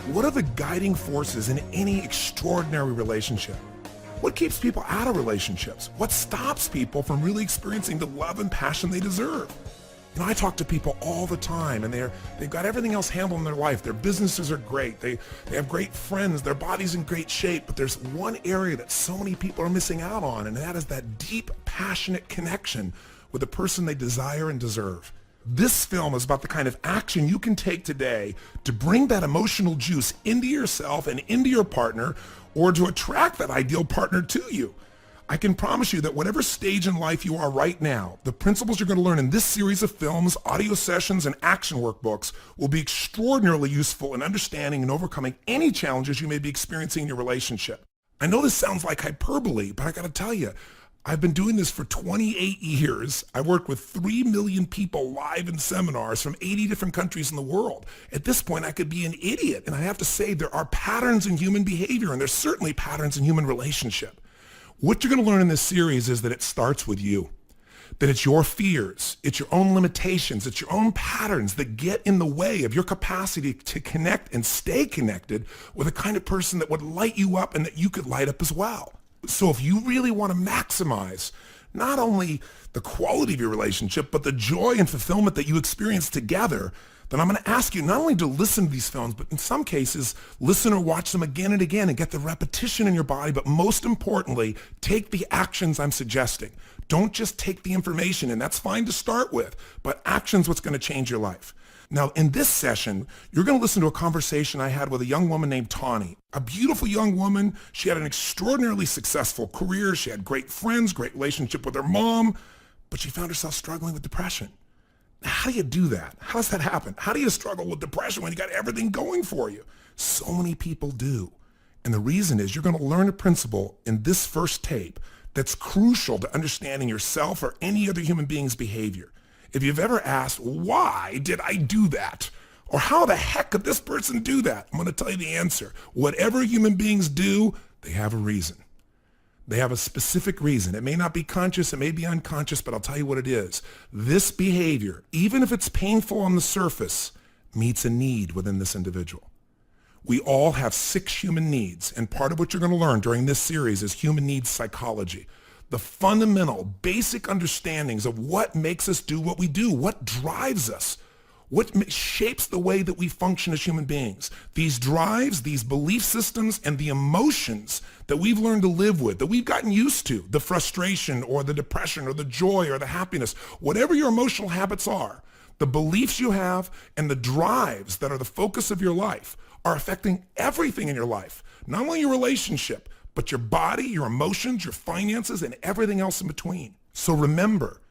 What are the guiding forces in any extraordinary relationship? What keeps people out of relationships? What stops people from really experiencing the love and passion they deserve? You know, I talk to people all the time, and they've got everything else handled in their life. Their businesses are great. They have great friends. Their body's in great shape. But there's one area that so many people are missing out on, and that is that deep, passionate connection with the person they desire and deserve. This film is about the kind of action you can take today to bring that emotional juice into yourself and into your partner, or to attract that ideal partner to you. I can promise you that whatever stage in life you are right now, the principles you're going to learn in this series of films, audio sessions, and action workbooks will be extraordinarily useful in understanding and overcoming any challenges you may be experiencing in your relationship. I know this sounds like hyperbole, but I got to tell you, I've been doing this for 28 years. I worked with 3 million people live in seminars from 80 different countries in the world. At this point, I could be an idiot, and I have to say there are patterns in human behavior, and there's certainly patterns in human relationship. What you're going to learn in this series is that it starts with you, that it's your fears, it's your own limitations, it's your own patterns that get in the way of your capacity to connect and stay connected with a kind of person that would light you up and that you could light up as well. So if you really want to maximize not only the quality of your relationship, but the joy and fulfillment that you experience together, then I'm going to ask you not only to listen to these films, but in some cases, listen or watch them again and again and get the repetition in your body. But most importantly, take the actions I'm suggesting. Don't just take the information, and that's fine to start with, but action's what's going to change your life. Now, in this session, you're going to listen to a conversation I had with a young woman named Tawny, a beautiful young woman. She had an extraordinarily successful career. She had great friends, great relationship with her mom, but she found herself struggling with depression. Now, how do you do that? How does that happen? How do you struggle with depression when you got everything going for you? So many people do. And the reason is you're going to learn a principle in this first tape that's crucial to understanding yourself or any other human being's behavior. If you've ever asked, why did I do that? Or how the heck could this person do that? I'm going to tell you the answer. Whatever human beings do, they have a reason. They have a specific reason. It may not be conscious, it may be unconscious, but I'll tell you what it is. This behavior, even if it's painful on the surface, meets a need within this individual. We all have 6 human needs, and part of what you're going to learn during this series is human needs psychology. The fundamental, basic understandings of what makes us do what we do, what drives us, what shapes the way that we function as human beings. These drives, these belief systems, and the emotions that we've learned to live with, that we've gotten used to, the frustration or the depression or the joy or the happiness, whatever your emotional habits are, the beliefs you have and the drives that are the focus of your life are affecting everything in your life, not only your relationship, but your body, your emotions, your finances, and everything else in between. So remember,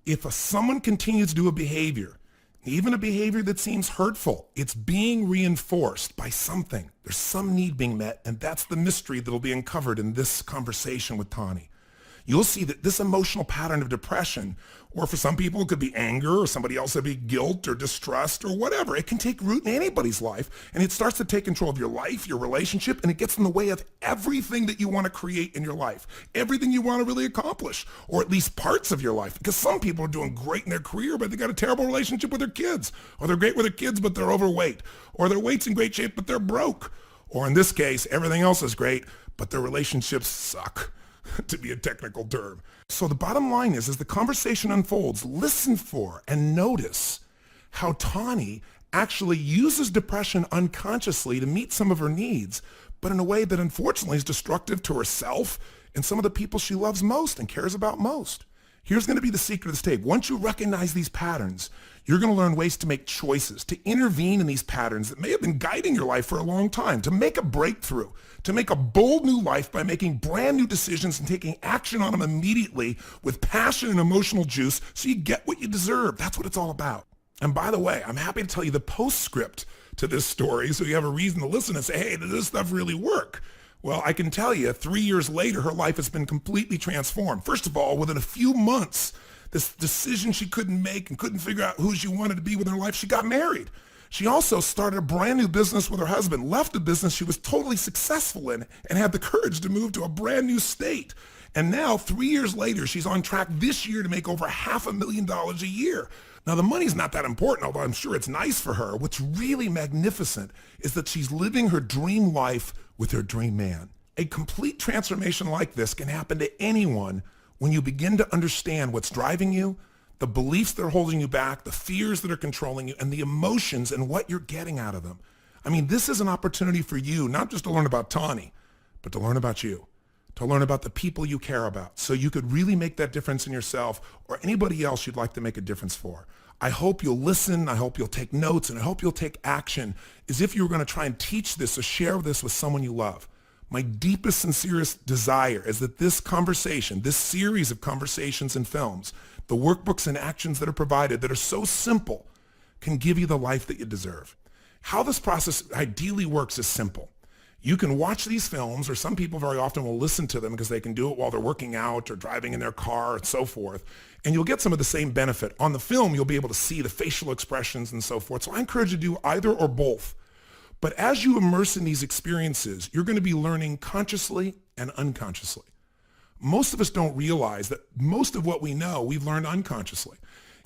if someone continues to do a behavior, even a behavior that seems hurtful, it's being reinforced by something. There's some need being met, and that's the mystery that will be uncovered in this conversation with Tawny. You'll see that this emotional pattern of depression, or for some people it could be anger, or somebody else it could be guilt or distrust or whatever. It can take root in anybody's life, and it starts to take control of your life, your relationship, and it gets in the way of everything that you want to create in your life, everything you want to really accomplish, or at least parts of your life. Because some people are doing great in their career, but they got a terrible relationship with their kids, or they're great with their kids, but they're overweight, or their weight's in great shape, but they're broke, or in this case, everything else is great, but their relationships suck. To be a technical term. So the bottom line is, as the conversation unfolds, listen for and notice how Tawny actually uses depression unconsciously to meet some of her needs, but in a way that unfortunately is destructive to herself and some of the people she loves most and cares about most. Here's going to be the secret of this tape. Once you recognize these patterns, you're going to learn ways to make choices, to intervene in these patterns that may have been guiding your life for a long time, to make a breakthrough, to make a bold new life by making brand new decisions and taking action on them immediately with passion and emotional juice so you get what you deserve. That's what it's all about. And by the way, I'm happy to tell you the postscript to this story so you have a reason to listen and say, hey, does this stuff really work? Well, I can tell you 3 years later, her life has been completely transformed. First of all, within a few months, this decision she couldn't make and couldn't figure out who she wanted to be with her life, she got married. She also started a brand new business with her husband, left a business she was totally successful in, and had the courage to move to a brand new state. And now, 3 years later, she's on track this year to make over $500,000 a year. Now, the money's not that important, although I'm sure it's nice for her. What's really magnificent is that she's living her dream life with her dream man. A complete transformation like this can happen to anyone when you begin to understand what's driving you, the beliefs that are holding you back, the fears that are controlling you, and the emotions and what you're getting out of them. I mean, this is an opportunity for you, not just to learn about Tawny, but to learn about you, to learn about the people you care about, so you could really make that difference in yourself or anybody else you'd like to make a difference for. I hope you'll listen, I hope you'll take notes, and I hope you'll take action as if you were going to try and teach this or share this with someone you love. My deepest, sincerest desire is that this conversation, this series of conversations and films, the workbooks and actions that are provided that are so simple, can give you the life that you deserve. How this process ideally works is simple. You can watch these films, or some people very often will listen to them because they can do it while they're working out or driving in their car and so forth, and you'll get some of the same benefit. On the film, you'll be able to see the facial expressions and so forth. So I encourage you to do either or both. But as you immerse in these experiences, you're going to be learning consciously and unconsciously. Most of us don't realize that most of what we know, we've learned unconsciously.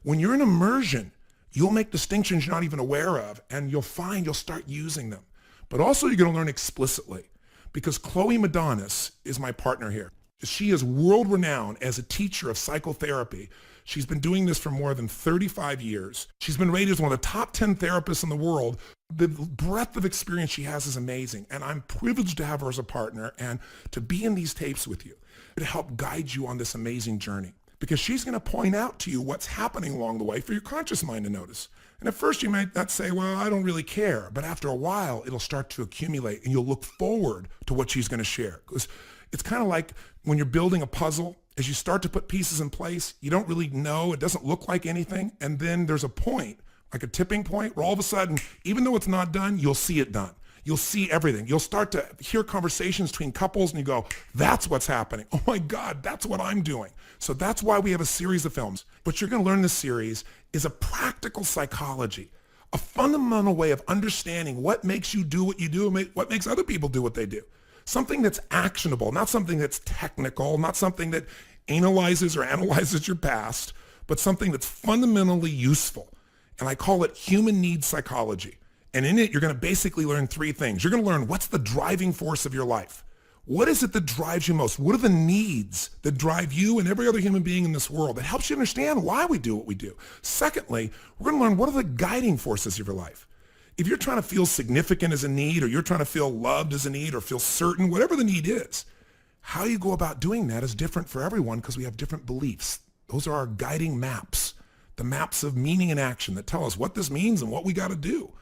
When you're in immersion, you'll make distinctions you're not even aware of, and you'll find you'll start using them. But also you're going to learn explicitly, because Chloe Madonis is my partner here. She is world-renowned as a teacher of psychotherapy. She's been doing this for more than 35 years. She's been rated as one of the top 10 therapists in the world. The breadth of experience she has is amazing, and I'm privileged to have her as a partner and to be in these tapes with you to help guide you on this amazing journey, because she's going to point out to you what's happening along the way for your conscious mind to notice. And at first you might not say, well, I don't really care, but after a while it'll start to accumulate and you'll look forward to what she's going to share. Because it's kind of like when you're building a puzzle. As you start to put pieces in place, you don't really know, it doesn't look like anything, and then there's a point, like a tipping point, where all of a sudden, even though it's not done, you'll see it done. You'll see everything. You'll start to hear conversations between couples and you go, that's what's happening. Oh my God, that's what I'm doing. So that's why we have a series of films. What you're going to learn in this series is a practical psychology, a fundamental way of understanding what makes you do what you do and what makes other people do what they do. Something that's actionable, not something that's technical, not something that analyzes your past, but something that's fundamentally useful. And I call it human needs psychology. And in it, you're going to basically learn three things. You're going to learn what's the driving force of your life. What is it that drives you most? What are the needs that drive you and every other human being in this world that helps you understand why we do what we do? Secondly, we're going to learn what are the guiding forces of your life. If you're trying to feel significant as a need, or you're trying to feel loved as a need, or feel certain, whatever the need is, how you go about doing that is different for everyone because we have different beliefs. Those are our guiding maps, the maps of meaning and action that tell us what this means and what we got to do.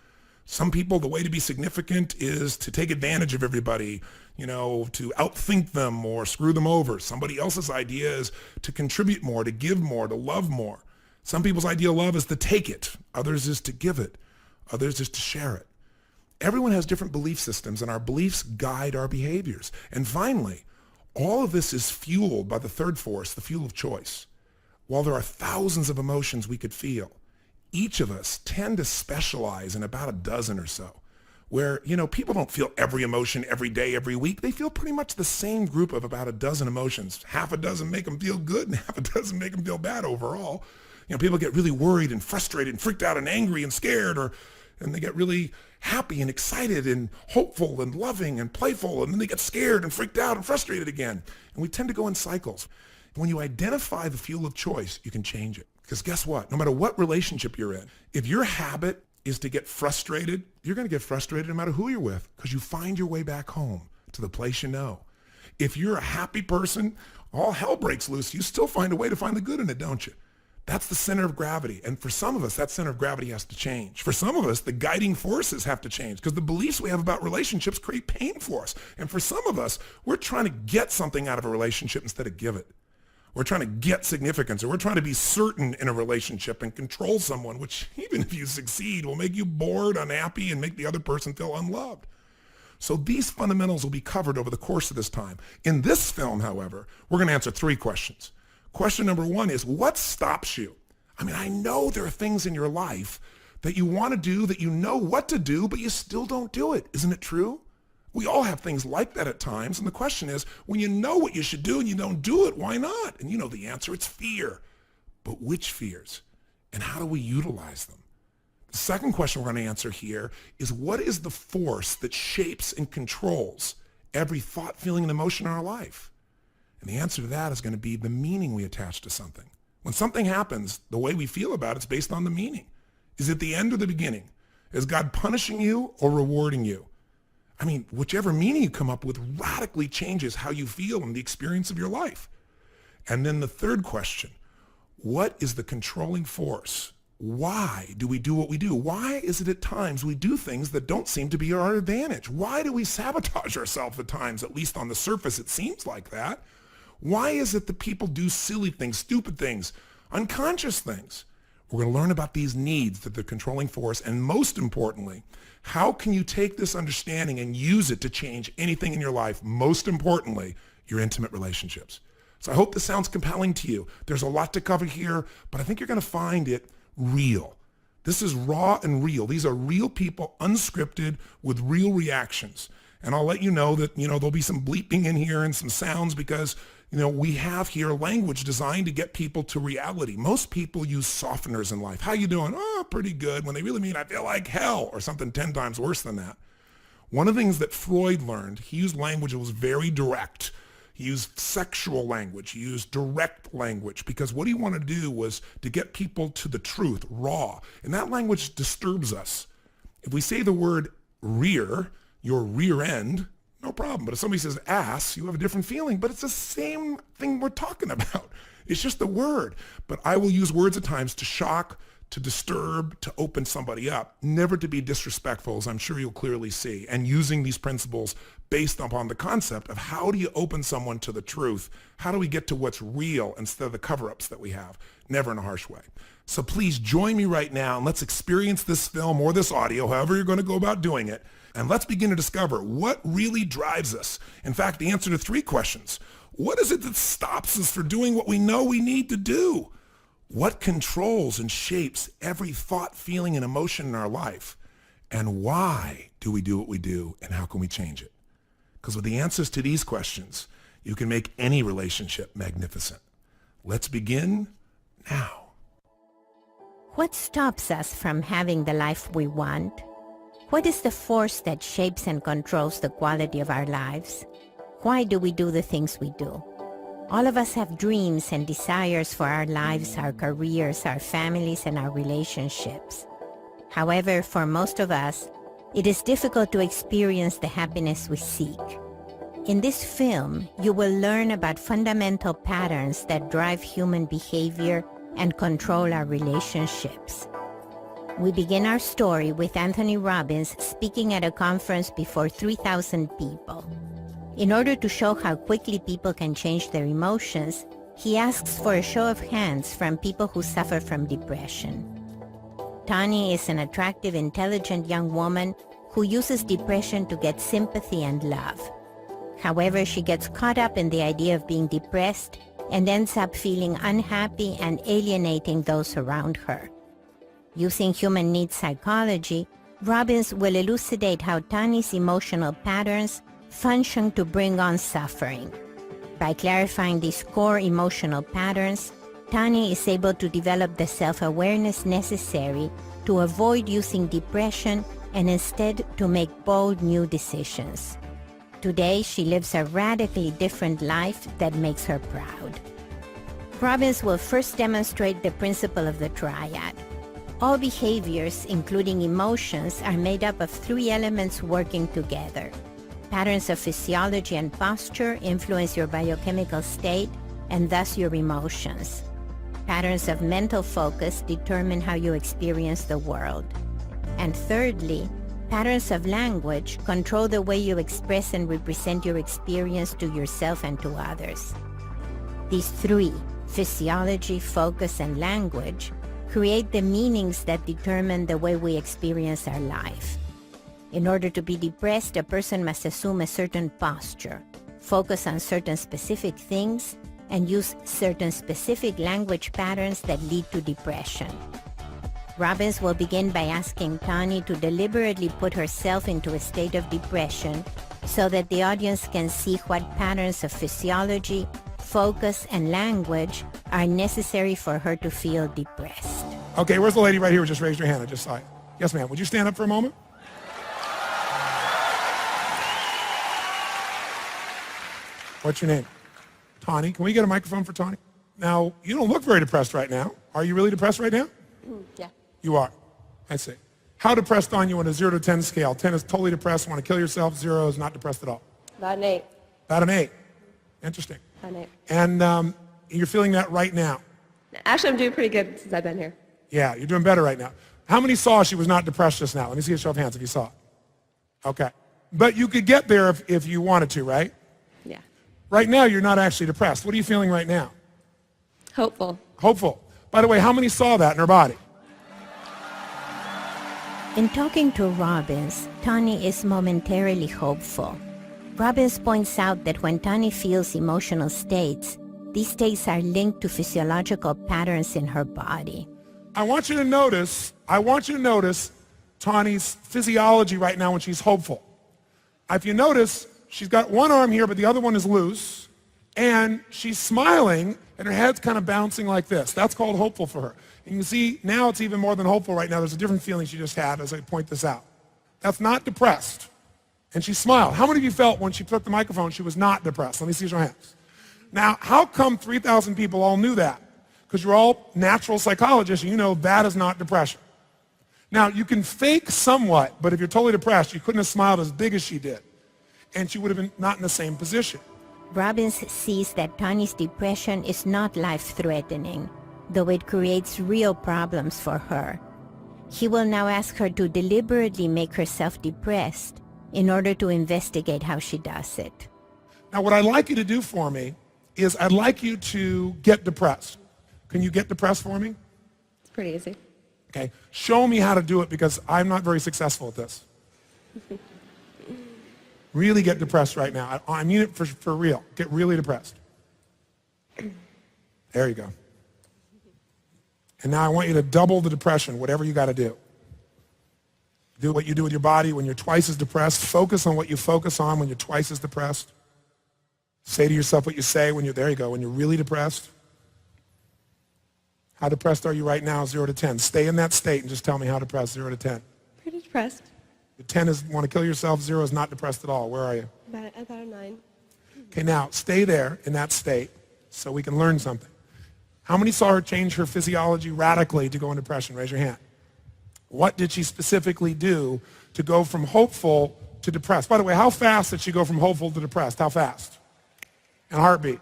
Some people, the way to be significant is to take advantage of everybody, to outthink them or screw them over. Somebody else's idea is to contribute more, to give more, to love more. Some people's idea of love is to take it. Others is to give it. Others is to share it. Everyone has different belief systems, and our beliefs guide our behaviors. And finally, all of this is fueled by the third force, the fuel of choice. While there are thousands of emotions we could feel, each of us tend to specialize in about a dozen or so, where, people don't feel every emotion every day, every week. They feel pretty much the same group of about a dozen emotions. Half a dozen make them feel good and half a dozen make them feel bad overall. People get really worried and frustrated and freaked out and angry and scared, and they get really happy and excited and hopeful and loving and playful, and then they get scared and freaked out and frustrated again. And we tend to go in cycles. When you identify the fuel of choice, you can change it. Because guess what? No matter what relationship you're in, if your habit is to get frustrated, you're going to get frustrated no matter who you're with, because you find your way back home to the place you know. If you're a happy person, all hell breaks loose. You still find a way to find the good in it, don't you? That's the center of gravity. And for some of us, that center of gravity has to change. For some of us, the guiding forces have to change because the beliefs we have about relationships create pain for us. And for some of us, we're trying to get something out of a relationship instead of give it. We're trying to get significance, or we're trying to be certain in a relationship and control someone, which even if you succeed will make you bored, unhappy, and make the other person feel unloved. So these fundamentals will be covered over the course of this time. In this film, however, we're going to answer three questions. Question number one is, what stops you? I know there are things in your life that you want to do, that you know what to do, but you still don't do it. Isn't it true? We all have things like that at times. And the question is, when you know what you should do and you don't do it, why not? And you know the answer, it's fear. But which fears? And how do we utilize them? The second question we're going to answer here is, what is the force that shapes and controls every thought, feeling, and emotion in our life? And the answer to that is going to be the meaning we attach to something. When something happens, the way we feel about it's based on the meaning. Is it the end or the beginning? Is God punishing you or rewarding you? I mean, whichever meaning you come up with radically changes how you feel in the experience of your life. And then the third question, what is the controlling force? Why do we do what we do? Why is it at times we do things that don't seem to be our advantage? Why do we sabotage ourselves at times? At least on the surface, it seems like that. Why is it that people do silly things, stupid things, unconscious things? We're going to learn about these needs that the controlling force, and most importantly, how can you take this understanding and use it to change anything in your life? Most importantly, your intimate relationships. So I hope this sounds compelling to you. There's a lot to cover here, but I think you're going to find it real. This is raw and real. These are real people, unscripted, with real reactions. And I'll let you know that, there'll be some bleeping in here and some sounds because, we have here language designed to get people to reality. Most people use softeners in life. How you doing? Oh, pretty good. When they really mean, I feel like hell, or something 10 times worse than that. One of the things that Freud learned, he used language that was very direct. He used sexual language. He used direct language because what he wanted to do was to get people to the truth, raw. And that language disturbs us. If we say the word rear, your rear end, no problem. But if somebody says ass, you have a different feeling. But it's the same thing we're talking about. It's just the word. But I will use words at times to shock, to disturb, to open somebody up, never to be disrespectful, as I'm sure you'll clearly see, and using these principles based upon the concept of how do you open someone to the truth? How do we get to what's real instead of the cover-ups that we have? Never in a harsh way. So please join me right now and let's experience this film or this audio, however you're going to go about doing it, and let's begin to discover what really drives us. In fact, the answer to 3 questions. What is it that stops us from doing what we know we need to do? What controls and shapes every thought, feeling, and emotion in our life? And why do we do what we do, and how can we change it? Because with the answers to these questions, you can make any relationship magnificent. Let's begin now. What stops us from having the life we want? What is the force that shapes and controls the quality of our lives? Why do we do the things we do? All of us have dreams and desires for our lives, our careers, our families, and our relationships. However, for most of us, it is difficult to experience the happiness we seek. In this film, you will learn about fundamental patterns that drive human behavior and control our relationships. We begin our story with Anthony Robbins speaking at a conference before 3,000 people. In order to show how quickly people can change their emotions, he asks for a show of hands from people who suffer from depression. Tani is an attractive, intelligent young woman who uses depression to get sympathy and love. However, she gets caught up in the idea of being depressed and ends up feeling unhappy and alienating those around her. Using human needs psychology, Robbins will elucidate how Tani's emotional patterns function to bring on suffering. By clarifying these core emotional patterns, Tani is able to develop the self-awareness necessary to avoid using depression and instead to make bold new decisions. Today, she lives a radically different life that makes her proud. Robbins will first demonstrate the principle of the triad. All behaviors, including emotions, are made up of 3 elements working together. Patterns of physiology and posture influence your biochemical state and thus your emotions. Patterns of mental focus determine how you experience the world. And thirdly, patterns of language control the way you express and represent your experience to yourself and to others. These 3, physiology, focus, and language, create the meanings that determine the way we experience our life. In order to be depressed, a person must assume a certain posture, focus on certain specific things, and use certain specific language patterns that lead to depression. Robbins will begin by asking Tani to deliberately put herself into a state of depression so that the audience can see what patterns of physiology, focus, and language are necessary for her to feel depressed. Okay, where's the lady right here who just raised her hand? I just saw it. Yes, ma'am. Would you stand up for a moment? What's your name? Tani. Can we get a microphone for Tani? Now, you don't look very depressed right now. Are you really depressed right now? Yeah. You are. I see. How depressed are you on a 0 to 10 scale? 10 is totally depressed, want to kill yourself. 0 is not depressed at all. About an 8. About an 8. Interesting. About an 8. And you're feeling that right now? Actually, I'm doing pretty good since I've been here. Yeah, you're doing better right now. How many saw she was not depressed just now? Let me see a show of hands if you saw it. Okay. But you could get there if you wanted to, right? Yeah. Right now, you're not actually depressed. What are you feeling right now? Hopeful. Hopeful. By the way, how many saw that in her body? In talking to Robbins, Tani is momentarily hopeful. Robbins points out that when Tani feels emotional states, these states are linked to physiological patterns in her body. I want you to notice Tani's physiology right now when she's hopeful. If you notice, she's got one arm here, but the other one is loose, and she's smiling, and her head's kind of bouncing like this. That's called hopeful for her. And you see, now it's even more than hopeful right now. There's a different feeling she just had as I point this out. That's not depressed. And she smiled. How many of you felt when she took the microphone she was not depressed? Let me see your hands. Now, how come 3,000 people all knew that? Because you're all natural psychologists, and you know that is not depression. Now, you can fake somewhat, but if you're totally depressed, you couldn't have smiled as big as she did. And she would have been not in the same position. Robbins sees that Tani's depression is not life-threatening, though it creates real problems for her. He will now ask her to deliberately make herself depressed in order to investigate how she does it. Now, what I'd like you to do for me is I'd like you to get depressed. Can you get depressed for me? It's pretty easy. Okay. Show me how to do it because I'm not very successful at this. Really get depressed right now. I mean it for real. Get really depressed. There you go. And now I want you to double the depression, whatever you got to do. Do what you do with your body when you're twice as depressed. Focus on what you focus on when you're twice as depressed. Say to yourself what you say when you're, there you go, when you're really depressed. How depressed are you right now, 0 to 10? Stay in that state and just tell me how depressed, 0 to 10. Pretty depressed. 10 is want to kill yourself, 0 is not depressed at all. Where are you? About a 9. Okay, now stay there in that state so we can learn something. How many saw her change her physiology radically to go in depression? Raise your hand. What did she specifically do to go from hopeful to depressed? By the way, how fast did she go from hopeful to depressed? How fast? And heartbeat.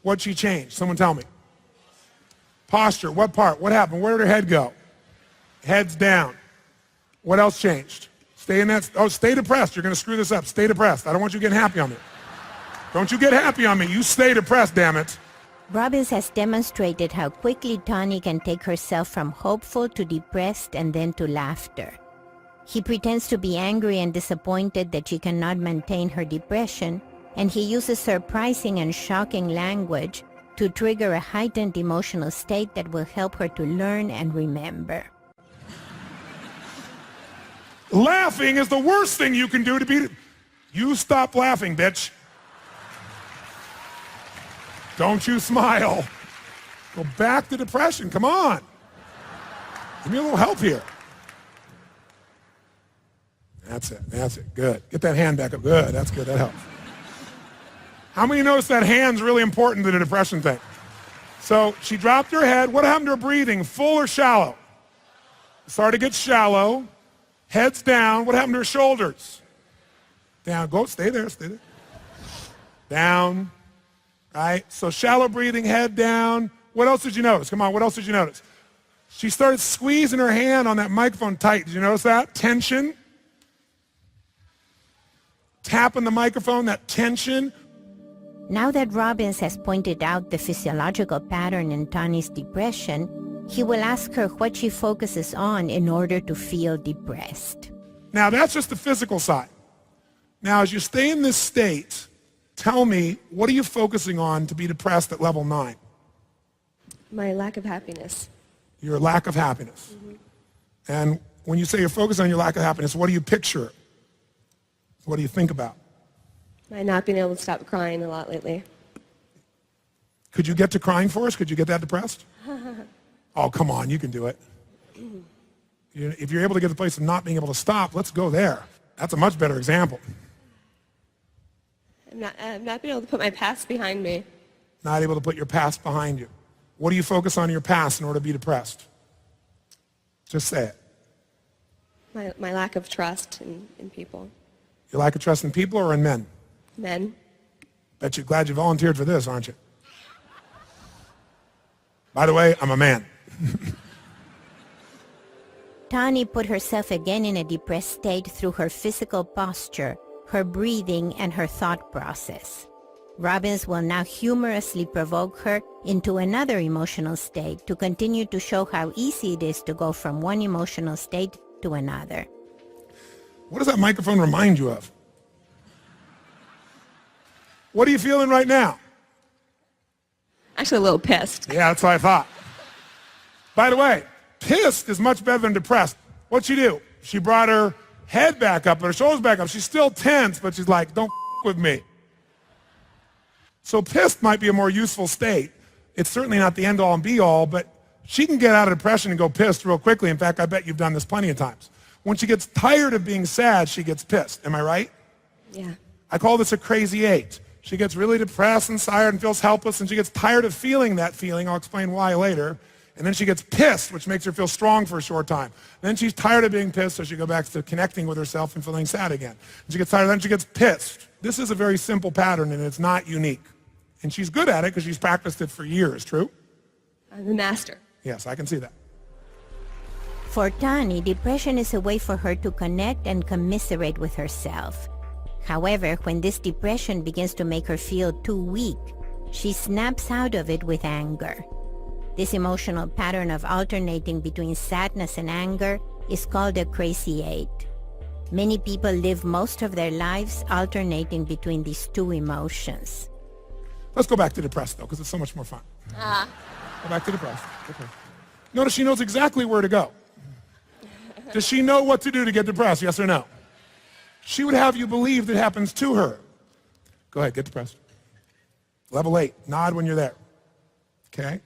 What'd she change? Someone tell me. Posture. What part? What happened? Where did her head go? Head's down. What else changed? Stay in that. Oh, stay depressed. You're going to screw this up. Stay depressed. I don't want you getting happy on me. Don't you get happy on me. You stay depressed, damn it. Robbins has demonstrated how quickly Tani can take herself from hopeful to depressed and then to laughter. He pretends to be angry and disappointed that she cannot maintain her depression, and he uses surprising and shocking language to trigger a heightened emotional state that will help her to learn and remember. Laughing is the worst thing you can do to be... You stop laughing, bitch. Don't you smile. Go back to depression. Come on. Give me a little help here. That's it. That's it. Good. Get that hand back up. Good. That's good. That helps. How many notice that hand's really important to the depression thing? So she dropped her head. What happened to her breathing? Full or shallow? Started to get shallow. Head's down. What happened to her shoulders? Down. Go. Stay there. Stay there. Down. Right? So shallow breathing, head down. What else did you notice? Come on. What else did you notice? She started squeezing her hand on that microphone tight. Did you notice that? Tension. Tapping the microphone, that tension. Now that Robbins has pointed out the physiological pattern in Tani's depression, he will ask her what she focuses on in order to feel depressed. Now, that's just the physical side. Now, as you stay in this state, tell me, what are you focusing on to be depressed at level 9? My lack of happiness. Your lack of happiness. Mm-hmm. And when you say you're focused on your lack of happiness, what do you picture? What do you think about? My not being able to stop crying a lot lately. Could you get to crying for us? Could you get that depressed? Oh, come on, you can do it. If you're able to get to the place of not being able to stop, let's go there. That's a much better example. I'm not being able to put my past behind me. Not able to put your past behind you. What do you focus on in your past in order to be depressed? Just say it. My lack of trust in people. Your lack of trust in people or in men? Men. Bet you're glad you volunteered for this, aren't you? By the way, I'm a man. Tani put herself again in a depressed state through her physical posture, her breathing, and her thought process. Robbins will now humorously provoke her into another emotional state to continue to show how easy it is to go from one emotional state to another. What does that microphone remind you of? What are you feeling right now? Actually, a little pissed. Yeah, that's what I thought. By the way, pissed is much better than depressed. What'd she do? She brought her head back up and her shoulders back up. She's still tense, but she's like, don't with me. So pissed might be a more useful state. It's certainly not the end all and be all, but she can get out of depression and go pissed real quickly. In fact, I bet you've done this plenty of times. When she gets tired of being sad, she gets pissed. Am I right? Yeah. I call this a crazy eight. She gets really depressed and tired and feels helpless, and she gets tired of feeling that feeling. I'll explain why later. And then she gets pissed, which makes her feel strong for a short time. Then she's tired of being pissed, so she goes back to connecting with herself and feeling sad again. And she gets tired, then she gets pissed. This is a very simple pattern, and it's not unique. And she's good at it because she's practiced it for years, true? I'm the master. Yes, I can see that. For Tani, depression is a way for her to connect and commiserate with herself. However, when this depression begins to make her feel too weak, she snaps out of it with anger. This emotional pattern of alternating between sadness and anger is called a crazy eight. Many people live most of their lives alternating between these two emotions. Let's go back to depressed, though, because it's so much more fun. Go back to depressed. Okay. Notice she knows exactly where to go. Does she know what to do to get depressed, yes or no? She would have you believe that happens to her. Go ahead, get depressed. Level 8, nod when you're there. Okay?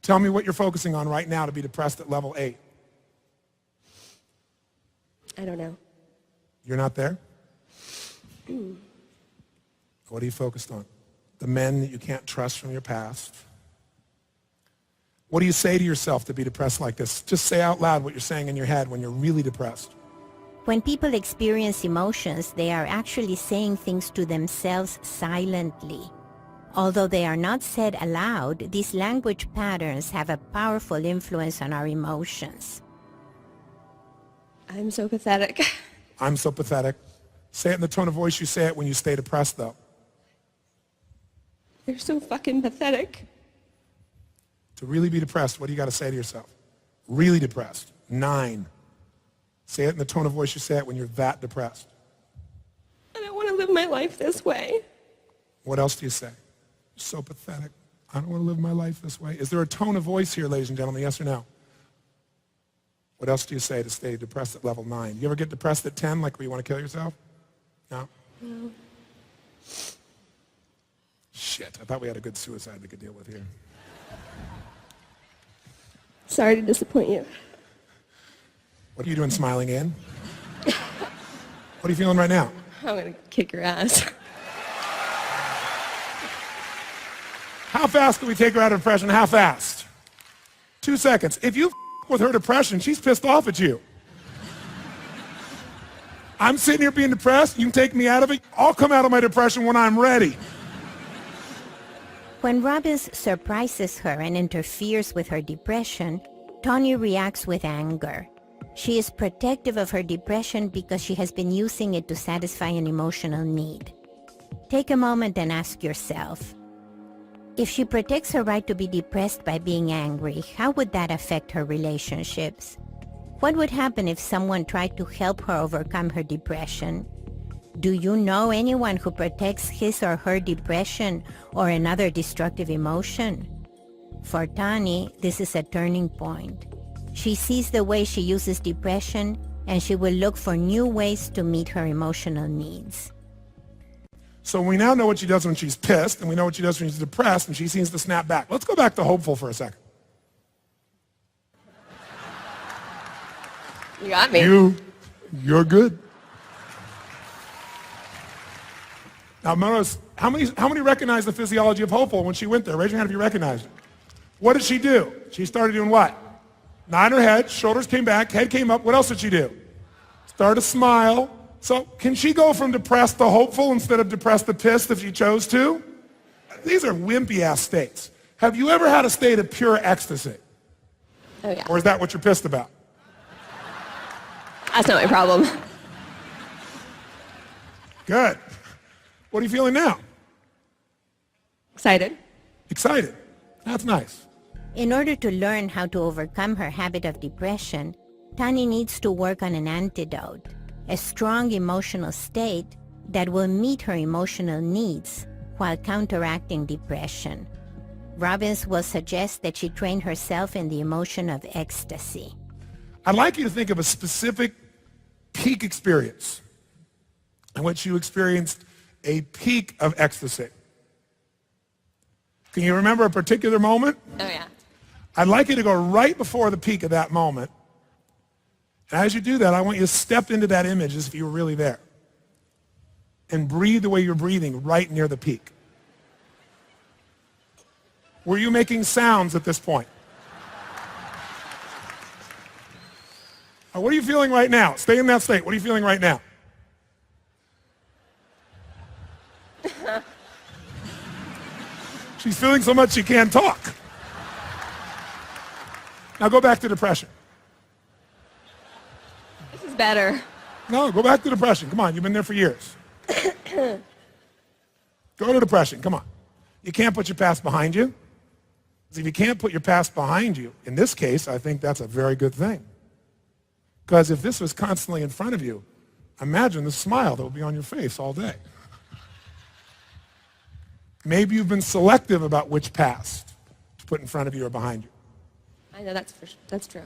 Tell me what you're focusing on right now to be depressed at level 8. I don't know. You're not there? What are you focused on? The men that you can't trust from your past. What do you say to yourself to be depressed like this? Just say out loud what you're saying in your head when you're really depressed. When people experience emotions, they are actually saying things to themselves silently. Although they are not said aloud, these language patterns have a powerful influence on our emotions. I'm so pathetic. I'm so pathetic. Say it in the tone of voice you say it when you stay depressed, though. You're so fucking pathetic. To really be depressed, what do you got to say to yourself? Really depressed. 9. Say it in the tone of voice you say it when you're that depressed. I don't want to live my life this way. What else do you say? So pathetic. I don't want to live my life this way. Is there a tone of voice here, ladies and gentlemen, yes or no? What else do you say to stay depressed at level 9? You ever get depressed at 10, like where you want to kill yourself? No? No. Shit, I thought we had a good suicide we could deal with here. Sorry to disappoint you. What are you doing smiling in? What are you feeling right now? I'm going to kick your ass. How fast can we take her out of depression? How fast? 2 seconds. If you with her depression, she's pissed off at you. I'm sitting here being depressed. You can take me out of it. I'll come out of my depression when I'm ready. When Robbins surprises her and interferes with her depression, Tony reacts with anger. She is protective of her depression because she has been using it to satisfy an emotional need. Take a moment and ask yourself, if she protects her right to be depressed by being angry, how would that affect her relationships? What would happen if someone tried to help her overcome her depression? Do you know anyone who protects his or her depression or another destructive emotion? For Tani, this is a turning point. She sees the way she uses depression, and she will look for new ways to meet her emotional needs. So we now know what she does when she's pissed, and we know what she does when she's depressed, and she seems to snap back. Let's go back to hopeful for a second. You got me. You're good. Now notice, how many recognize the physiology of hopeful when she went there? Raise your hand if you recognized it. What did she do? She started doing what? Nod her head, shoulders came back, head came up. What else did she do? Start to smile. So can she go from depressed to hopeful instead of depressed to pissed if she chose to? These are wimpy-ass states. Have you ever had a state of pure ecstasy? Oh, yeah. Or is that what you're pissed about? That's not my problem. Good. What are you feeling now? Excited. Excited. That's nice. In order to learn how to overcome her habit of depression, Tani needs to work on an antidote, a strong emotional state that will meet her emotional needs while counteracting depression. Robbins will suggest that she train herself in the emotion of ecstasy. I'd like you to think of a specific peak experience in which you experienced a peak of ecstasy. Can you remember a particular moment? Oh, yeah. I'd like you to go right before the peak of that moment. And as you do that, I want you to step into that image as if you were really there. And breathe the way you're breathing right near the peak. Were you making sounds at this point? What are you feeling right now? Stay in that state. What are you feeling right now? She's feeling so much she can't talk. Now go back to depression. This is better. No, go back to depression. Come on, you've been there for years. Go to depression, come on. You can't put your past behind you. If you can't put your past behind you, in this case, I think that's a very good thing. Because if this was constantly in front of you, imagine the smile that would be on your face all day. Maybe you've been selective about which past to put in front of you or behind you. I know that's true.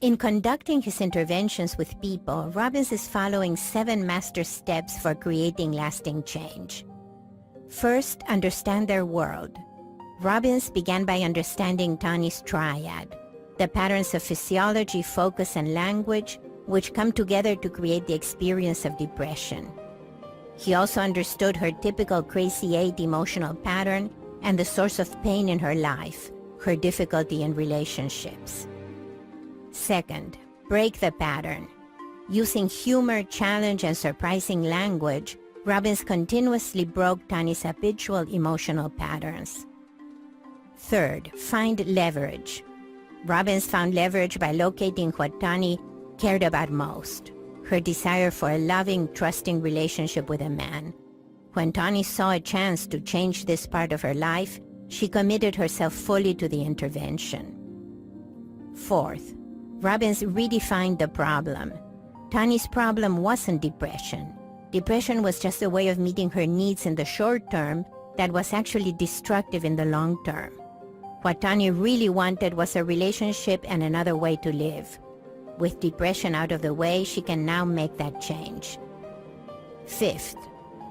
In conducting his interventions with people, Robbins is following 7 master steps for creating lasting change. First, understand their world. Robbins began by understanding Tani's triad, the patterns of physiology, focus, and language, which come together to create the experience of depression. He also understood her typical crazy 8 emotional pattern and the source of pain in her life, her difficulty in relationships. Second, break the pattern. Using humor, challenge, and surprising language, Robbins continuously broke Tani's habitual emotional patterns. Third, find leverage. Robbins found leverage by locating what Tani cared about most, her desire for a loving, trusting relationship with a man. When Tani saw a chance to change this part of her life, she committed herself fully to the intervention. Fourth, Robbins redefined the problem. Tani's problem wasn't depression. Depression was just a way of meeting her needs in the short term that was actually destructive in the long term. What Tani really wanted was a relationship and another way to live. With depression out of the way, she can now make that change. Fifth,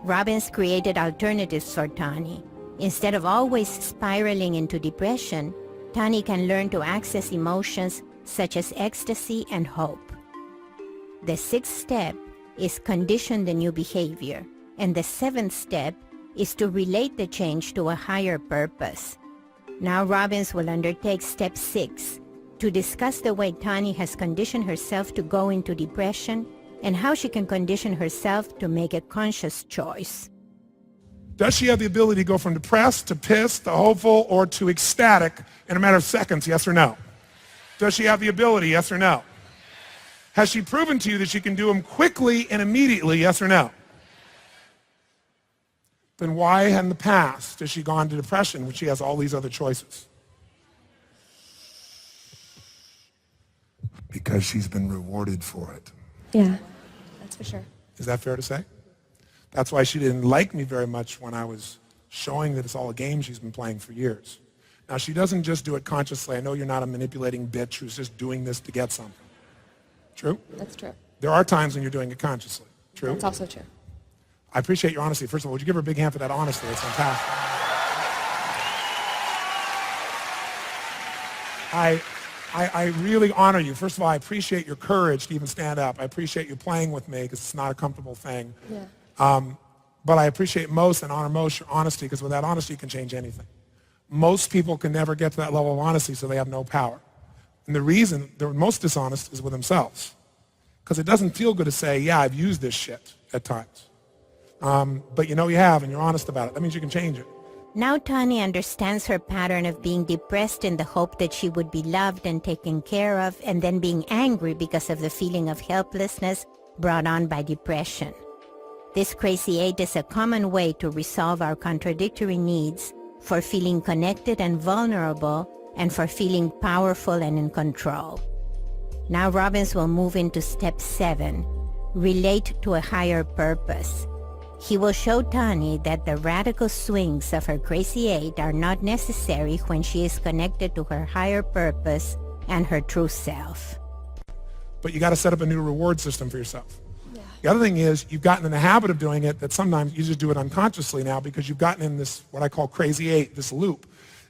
Robbins created alternatives for Tani. Instead of always spiraling into depression, Tani can learn to access emotions such as ecstasy and hope. The 6th step is condition the new behavior, and the 7th step is to relate the change to a higher purpose. Now Robbins will undertake step 6 to discuss the way Tani has conditioned herself to go into depression and how she can condition herself to make a conscious choice. Does she have the ability to go from depressed to pissed to hopeful or to ecstatic in a matter of seconds, yes or no? Does she have the ability, yes or no? Has she proven to you that she can do them quickly and immediately, yes or no? Then why in the past has she gone to depression when she has all these other choices? Because she's been rewarded for it. Yeah, that's for sure. Is that fair to say? That's why she didn't like me very much when I was showing that it's all a game she's been playing for years. Now, she doesn't just do it consciously. I know you're not a manipulating bitch who's just doing this to get something. True? That's true. There are times when you're doing it consciously. True? That's also true. I appreciate your honesty. First of all, would you give her a big hand for that honesty? It's fantastic. I really honor you. First of all, I appreciate your courage to even stand up. I appreciate you playing with me because it's not a comfortable thing. Yeah. But I appreciate most and honor most your honesty because without honesty, you can change anything. Most people can never get to that level of honesty, so they have no power. And the reason they're most dishonest is with themselves. Because it doesn't feel good to say, yeah, I've used this shit at times. But you know you have, and you're honest about it. That means you can change it. Now Tani understands her pattern of being depressed in the hope that she would be loved and taken care of, and then being angry because of the feeling of helplessness brought on by depression. This crazy eight is a common way to resolve our contradictory needs for feeling connected and vulnerable, and for feeling powerful and in control. Now Robbins will move into step 7, relate to a higher purpose. He will show Tani that the radical swings of her crazy eight are not necessary when she is connected to her higher purpose and her true self. But you got to set up a new reward system for yourself. Yeah. The other thing is you've gotten in the habit of doing it that sometimes you just do it unconsciously now because you've gotten in this, what I call crazy eight, this loop.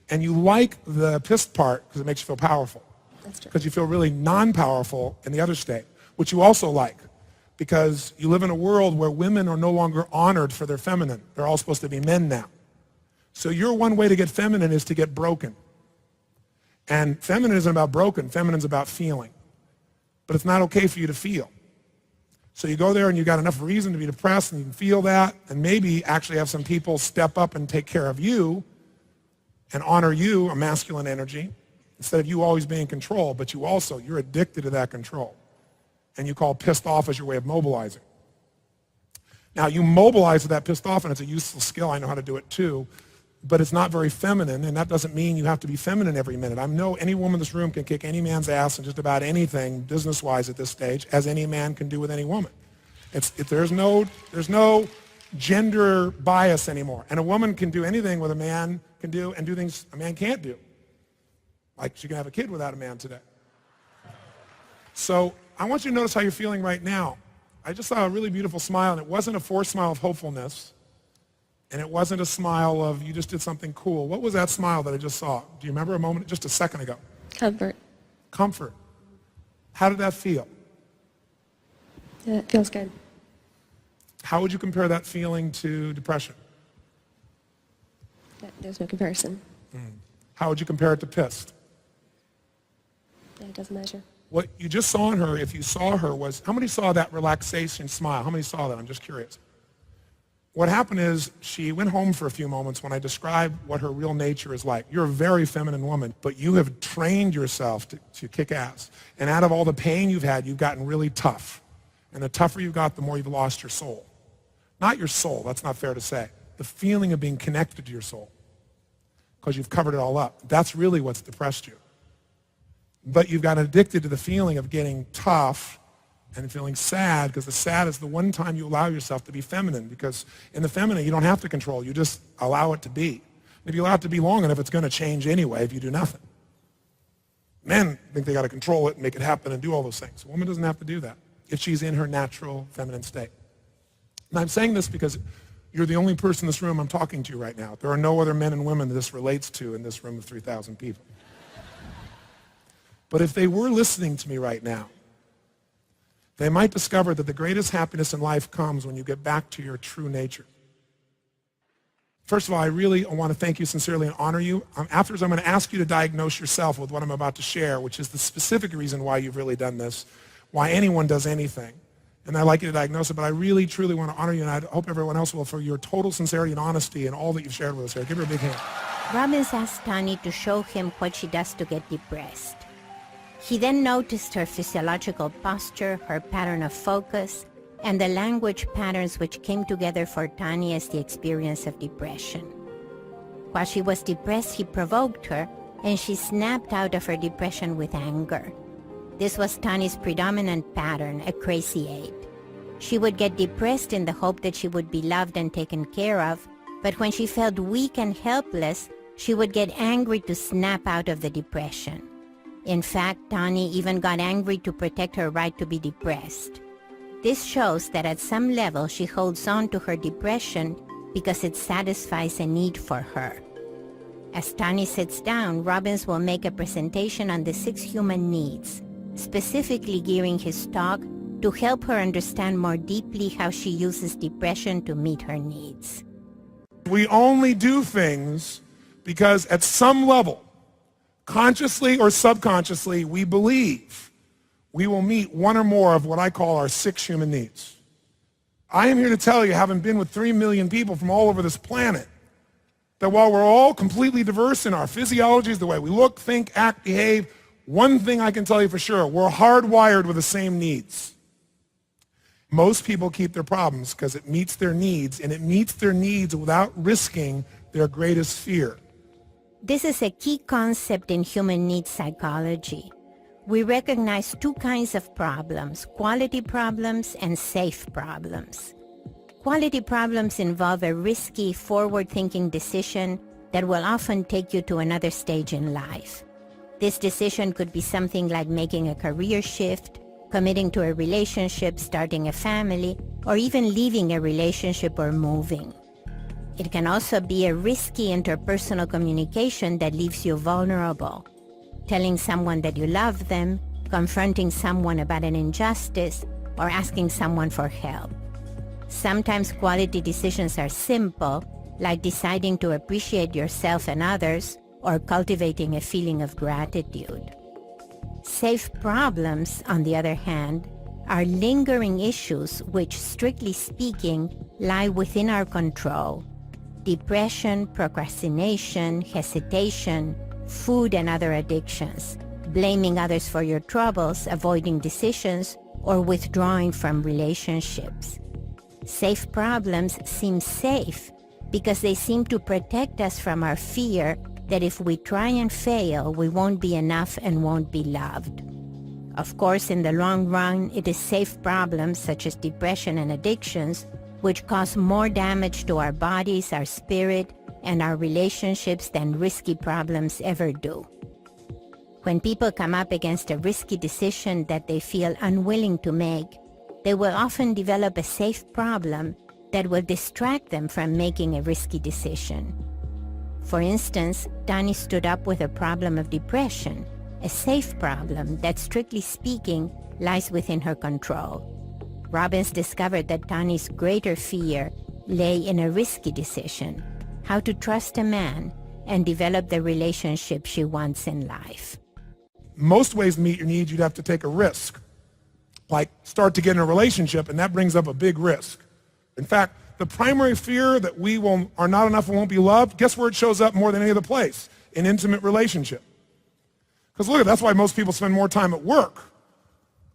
And you like the pissed part because it makes you feel powerful. That's true. Because you feel really non-powerful in the other state, which you also like. Because you live in a world where women are no longer honored for their feminine. They're all supposed to be men now. So your one way to get feminine is to get broken. And feminine isn't about broken. Feminine's about feeling. But it's not okay for you to feel. So you go there and you got enough reason to be depressed and you can feel that and maybe actually have some people step up and take care of you and honor you, a masculine energy, instead of you always being in control. But you're addicted to that control. And you call pissed off as your way of mobilizing. Now, you mobilize with that pissed off, and it's a useful skill. I know how to do it too. But it's not very feminine, and that doesn't mean you have to be feminine every minute. I know any woman in this room can kick any man's ass in just about anything, business-wise at this stage, as any man can do with any woman. There's no gender bias anymore. And a woman can do anything what a man can do and do things a man can't do. Like she can have a kid without a man today. So I want you to notice how you're feeling right now. I just saw a really beautiful smile, and it wasn't a forced smile of hopefulness, and it wasn't a smile of you just did something cool. What was that smile that I just saw? Do you remember a moment, just a second ago? Comfort. Comfort. How did that feel? Yeah, it feels good. How would you compare that feeling to depression? Yeah, there's no comparison. How would you compare it to pissed? Yeah, it doesn't measure. What you just saw in her, if you saw her, was, how many saw that relaxation smile? How many saw that? I'm just curious. What happened is she went home for a few moments when I described what her real nature is like. You're a very feminine woman, but you have trained yourself to kick ass. And out of all the pain you've had, you've gotten really tough. And the tougher you got, the more you've lost your soul. Not your soul, that's not fair to say. The feeling of being connected to your soul. Because you've covered it all up. That's really what's depressed you. But you've gotten addicted to the feeling of getting tough and feeling sad, because the sad is the one time you allow yourself to be feminine, because in the feminine you don't have to control, you just allow it to be. And if you allow it to be long enough, it's going to change anyway if you do nothing. Men think they got to control it and make it happen and do all those things. A woman doesn't have to do that if she's in her natural feminine state. And I'm saying this because you're the only person in this room I'm talking to right now. There are no other men and women that this relates to in this room of 3,000 people. But if they were listening to me right now, they might discover that the greatest happiness in life comes when you get back to your true nature. First of all, I want to thank you sincerely and honor you. Afterwards, I'm going to ask you to diagnose yourself with what I'm about to share, which is the specific reason why you've really done this, why anyone does anything. And I'd like you to diagnose it, but I really, truly want to honor you, and I hope everyone else will, for your total sincerity and honesty and all that you've shared with us here. Give her a big hand. Robbins asked Tani to show him what she does to get depressed. He then noticed her physiological posture, her pattern of focus, and the language patterns which came together for Tani as the experience of depression. While she was depressed, he provoked her, and she snapped out of her depression with anger. This was Tani's predominant pattern, a crazy eight. She would get depressed in the hope that she would be loved and taken care of, but when she felt weak and helpless, She would get angry to snap out of the depression. In fact, Tani even got angry to protect her right to be depressed. This shows that at some level she holds on to her depression because it satisfies a need for her. As Tani sits down, Robbins will make a presentation on the 6 human needs, specifically gearing his talk to help her understand more deeply how she uses depression to meet her needs. We only do things because at some level, consciously or subconsciously, we believe we will meet one or more of what I call our 6 human needs. I am here to tell you, having been with 3 million people from all over this planet, that while we're all completely diverse in our physiologies, the way we look, think, act, behave, one thing I can tell you for sure, we're hardwired with the same needs. Most people keep their problems because it meets their needs, and it meets their needs without risking their greatest fear. This is a key concept in human needs psychology. We recognize 2 kinds of problems, quality problems and safe problems. Quality problems involve a risky, forward-thinking decision that will often take you to another stage in life. This decision could be something like making a career shift, committing to a relationship, starting a family, or even leaving a relationship or moving. It can also be a risky interpersonal communication that leaves you vulnerable. Telling someone that you love them, confronting someone about an injustice, or asking someone for help. Sometimes quality decisions are simple, like deciding to appreciate yourself and others, or cultivating a feeling of gratitude. Safe problems, on the other hand, are lingering issues which, strictly speaking, lie within our control. Depression, procrastination, hesitation, food and other addictions, blaming others for your troubles, avoiding decisions, or withdrawing from relationships. Safe problems seem safe because they seem to protect us from our fear that if we try and fail, we won't be enough and won't be loved. Of course, in the long run, it is safe problems such as depression and addictions which cause more damage to our bodies, our spirit, and our relationships than risky problems ever do. When people come up against a risky decision that they feel unwilling to make, they will often develop a safe problem that will distract them from making a risky decision. For instance, Tani stood up with a problem of depression, a safe problem that, strictly speaking, lies within her control. Robbins discovered that Tani's greater fear lay in a risky decision, how to trust a man and develop the relationship she wants in life. Most ways to meet your needs, you'd have to take a risk, like start to get in a relationship, and that brings up a big risk. In fact, the primary fear that we are not enough and won't be loved, guess where it shows up more than any other place? In intimate relationship. Because look, that's why most people spend more time at work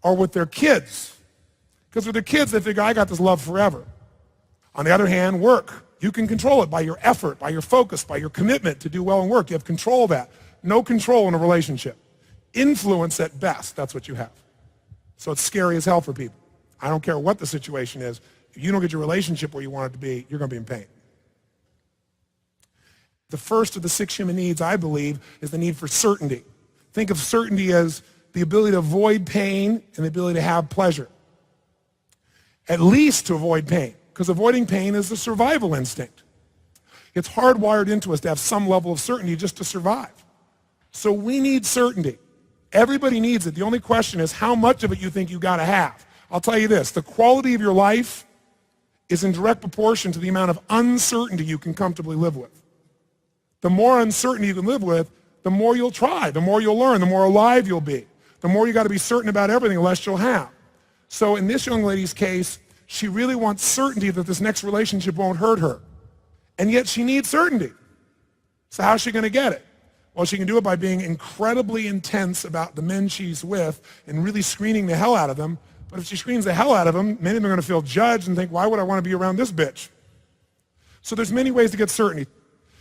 or with their kids. Because with their kids, they figure, I got this love forever. On the other hand, work, you can control it by your effort, by your focus, by your commitment to do well in work. You have control of that. No control in a relationship. Influence at best, that's what you have. So it's scary as hell for people. I don't care what the situation is. If you don't get your relationship where you want it to be, you're going to be in pain. The first of the 6 human needs, I believe, is the need for certainty. Think of certainty as the ability to avoid pain and the ability to have pleasure. At least to avoid pain, because avoiding pain is a survival instinct. It's hardwired into us to have some level of certainty just to survive. So we need certainty. Everybody needs it. The only question is how much of it you think you got to have. I'll tell you this, the quality of your life is in direct proportion to the amount of uncertainty you can comfortably live with. The more uncertainty you can live with, the more you'll try, the more you'll learn, the more alive you'll be. The more you got to be certain about everything, the less you'll have. So in this young lady's case, she really wants certainty that this next relationship won't hurt her. And yet she needs certainty. So how's she going to get it? Well, she can do it by being incredibly intense about the men she's with and really screening the hell out of them. But if she screens the hell out of them, many of them are going to feel judged and think, why would I want to be around this bitch? So there's many ways to get certainty.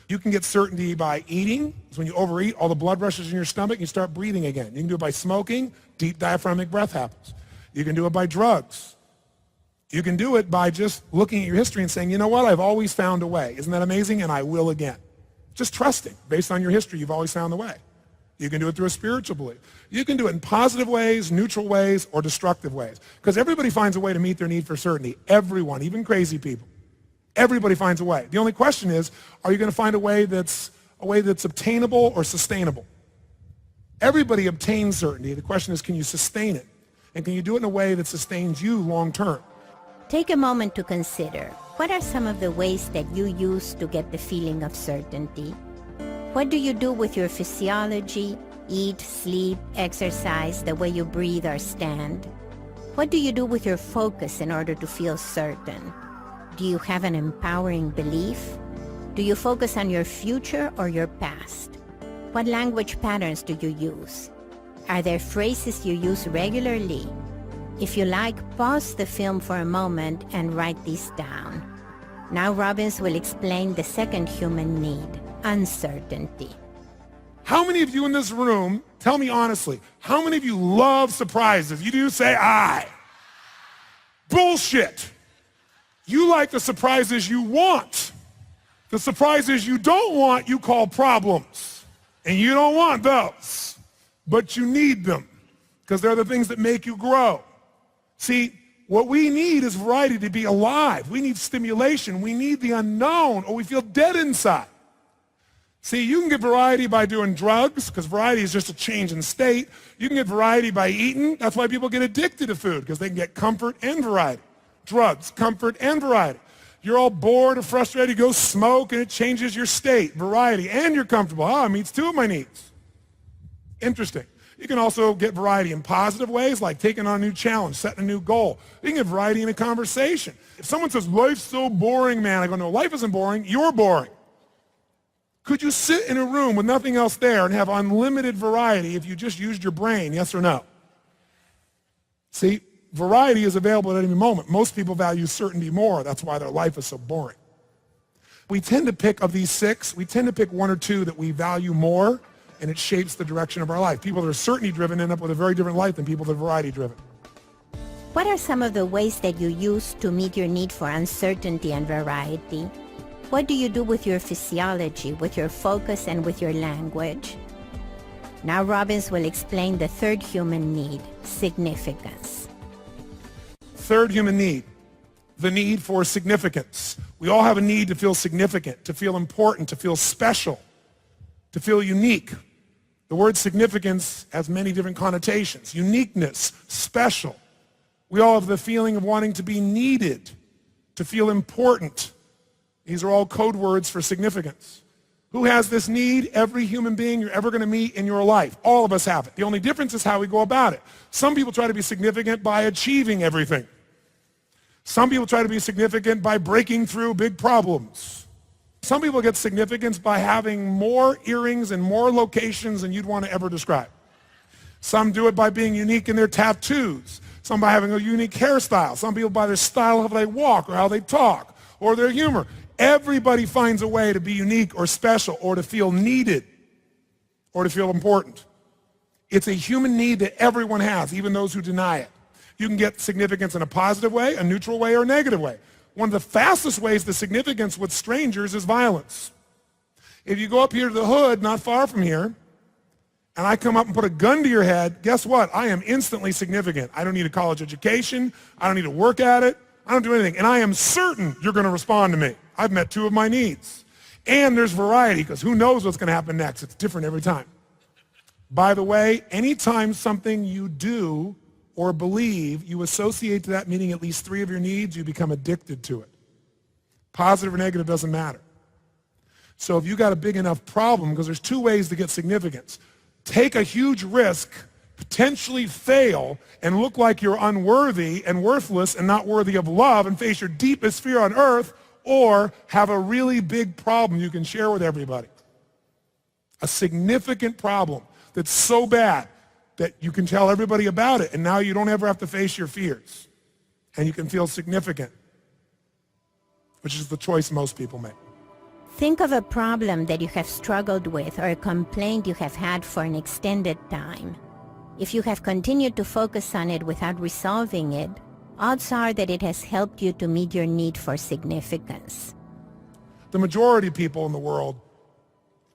You can get certainty by eating. So when you overeat, all the blood rushes in your stomach and you start breathing again. You can do it by smoking. Deep diaphragmatic breath happens. You can do it by drugs. You can do it by just looking at your history and saying, you know what, I've always found a way. Isn't that amazing? And I will again. Just trusting. Based on your history, you've always found the way. You can do it through a spiritual belief. You can do it in positive ways, neutral ways, or destructive ways. Because everybody finds a way to meet their need for certainty. Everyone, even crazy people. Everybody finds a way. The only question is, are you going to find a way that's obtainable or sustainable? Everybody obtains certainty. The question is, can you sustain it? And can you do it in a way that sustains you long term? Take a moment to consider, what are some of the ways that you use to get the feeling of certainty? What do you do with your physiology, eat, sleep, exercise, the way you breathe or stand? What do you do with your focus in order to feel certain? Do you have an empowering belief? Do you focus on your future or your past? What language patterns do you use? Are there phrases you use regularly? If you like, pause the film for a moment and write these down. Now Robbins will explain the second human need, uncertainty. How many of you in this room, tell me honestly, how many of you love surprises? You do say aye. Bullshit. You like the surprises you want. The surprises you don't want, you call problems. And you don't want those, but you need them because they're the things that make you grow. See, what we need is variety to be alive. We need stimulation. We need the unknown, or we feel dead inside. See, you can get variety by doing drugs, because variety is just a change in state. You can get variety by eating. That's why people get addicted to food, because they can get comfort and variety. Drugs, comfort, and variety. You're all bored or frustrated, you go smoke, and it changes your state, variety, and you're comfortable. It meets two of my needs. Interesting. You can also get variety in positive ways, like taking on a new challenge, setting a new goal. You can get variety in a conversation. If someone says, life's so boring, man, I go, no, life isn't boring, you're boring. Could you sit in a room with nothing else there and have unlimited variety if you just used your brain, yes or no? See, variety is available at any moment. Most people value certainty more. That's why their life is so boring. We tend to pick, of these six, we tend to pick one or two that we value more, and it shapes the direction of our life. People that are certainty-driven end up with a very different life than people that are variety-driven. What are some of the ways that you use to meet your need for uncertainty and variety? What do you do with your physiology, with your focus, and with your language? Now Robbins will explain the third human need, significance. Third human need, the need for significance. We all have a need to feel significant, to feel important, to feel special, to feel unique. The word significance has many different connotations. Uniqueness, special. We all have the feeling of wanting to be needed, to feel important. These are all code words for significance. Who has this need? Every human being you're ever going to meet in your life. All of us have it. The only difference is how we go about it. Some people try to be significant by achieving everything. Some people try to be significant by breaking through big problems. Some people get significance by having more earrings and more locations than you'd want to ever describe. Some do it by being unique in their tattoos. Some by having a unique hairstyle. Some people by their style of how they walk or how they talk or their humor. Everybody finds a way to be unique or special or to feel needed or to feel important. It's a human need that everyone has, even those who deny it. You can get significance in a positive way, a neutral way, or a negative way. One of the fastest ways to significance with strangers is violence. If you go up here to the hood, not far from here, and I come up and put a gun to your head, guess what? I am instantly significant. I don't need a college education. I don't need to work at it. I don't do anything. And I am certain you're going to respond to me. I've met two of my needs. And there's variety, because who knows what's going to happen next? It's different every time. By the way, anytime something you do or believe, you associate to that meaning at least three of your needs, you become addicted to it. Positive or negative doesn't matter. So if you got a big enough problem, because there's two ways to get significance. Take a huge risk, potentially fail, and look like you're unworthy and worthless and not worthy of love and face your deepest fear on earth, or have a really big problem you can share with everybody. A significant problem that's so bad that you can tell everybody about it, and now you don't ever have to face your fears. And you can feel significant, which is the choice most people make. Think of a problem that you have struggled with or a complaint you have had for an extended time. If you have continued to focus on it without resolving it, odds are that it has helped you to meet your need for significance. The majority of people in the world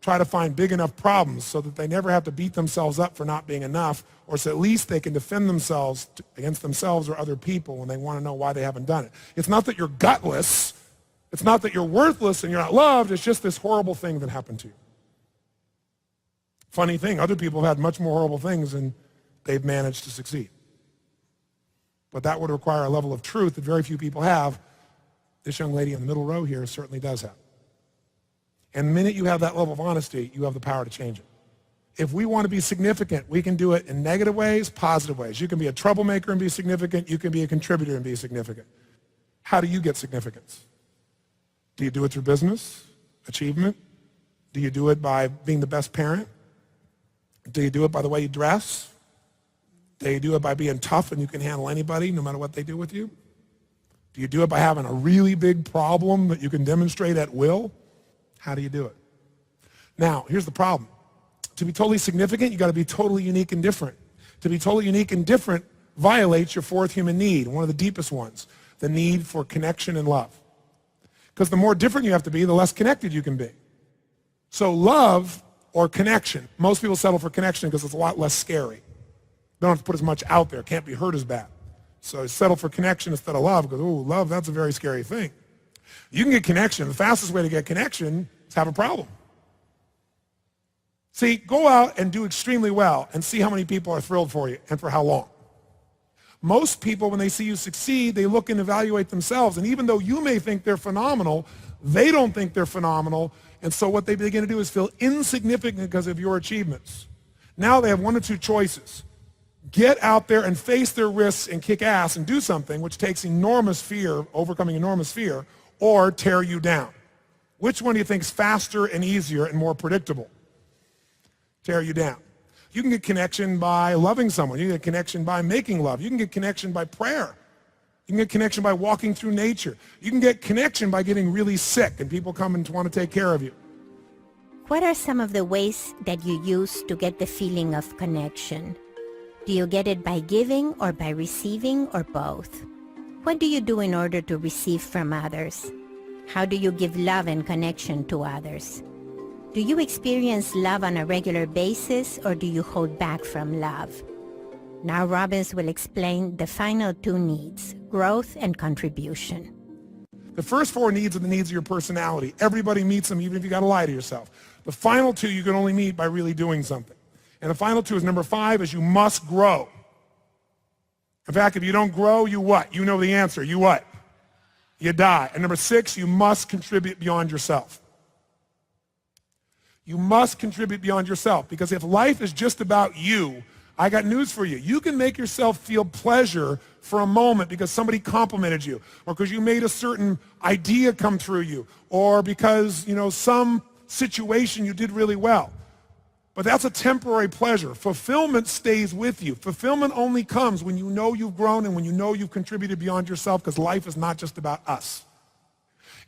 try to find big enough problems so that they never have to beat themselves up for not being enough, or so at least they can defend themselves against themselves or other people when they want to know why they haven't done it. It's not that you're gutless. It's not that you're worthless and you're not loved. It's just this horrible thing that happened to you. Funny thing, other people have had much more horrible things and they've managed to succeed. But that would require a level of truth that very few people have. This young lady in the middle row here certainly does have. And the minute you have that level of honesty, you have the power to change it. If we want to be significant, we can do it in negative ways, positive ways. You can be a troublemaker and be significant. You can be a contributor and be significant. How do you get significance? Do you do it through business, achievement? Do you do it by being the best parent? Do you do it by the way you dress? Do you do it by being tough and you can handle anybody no matter what they do with you? Do you do it by having a really big problem that you can demonstrate at will? How do you do it? Now, here's the problem. To be totally significant, you got to be totally unique and different. To be totally unique and different violates your fourth human need, one of the deepest ones, the need for connection and love. Because the more different you have to be, the less connected you can be. So love or connection, most people settle for connection because it's a lot less scary. They don't have to put as much out there, can't be hurt as bad. So settle for connection instead of love because, ooh, love, that's a very scary thing. You can get connection. The fastest way to get connection is have a problem. See, go out and do extremely well and see how many people are thrilled for you and for how long. Most people, when they see you succeed, they look and evaluate themselves. And even though you may think they're phenomenal, they don't think they're phenomenal. And so what they begin to do is feel insignificant because of your achievements. Now they have one or two choices. Get out there and face their risks and kick ass and do something, which takes enormous fear, overcoming enormous fear, or tear you down. Which one do you think is faster and easier and more predictable? Tear you down. You can get connection by loving someone. You can get connection by making love. You can get connection by prayer. You can get connection by walking through nature. You can get connection by getting really sick and people come and want to take care of you. What are some of the ways that you use to get the feeling of connection? Do you get it by giving or by receiving or both? What do you do in order to receive from others? How do you give love and connection to others? Do you experience love on a regular basis or do you hold back from love? Now Robbins will explain the final two needs, growth and contribution. The first four needs are the needs of your personality. Everybody meets them even if you got to lie to yourself. The final two you can only meet by really doing something. And the final two is number 5 is you must grow. In fact, if you don't grow, you what? You know the answer. You what? You die. And number 6, you must contribute beyond yourself. You must contribute beyond yourself because if life is just about you, I got news for you. You can make yourself feel pleasure for a moment because somebody complimented you or because you made a certain idea come through you or because, some situation you did really well. But that's a temporary pleasure. Fulfillment stays with you. Fulfillment only comes when you know you've grown and when you know you've contributed beyond yourself because life is not just about us.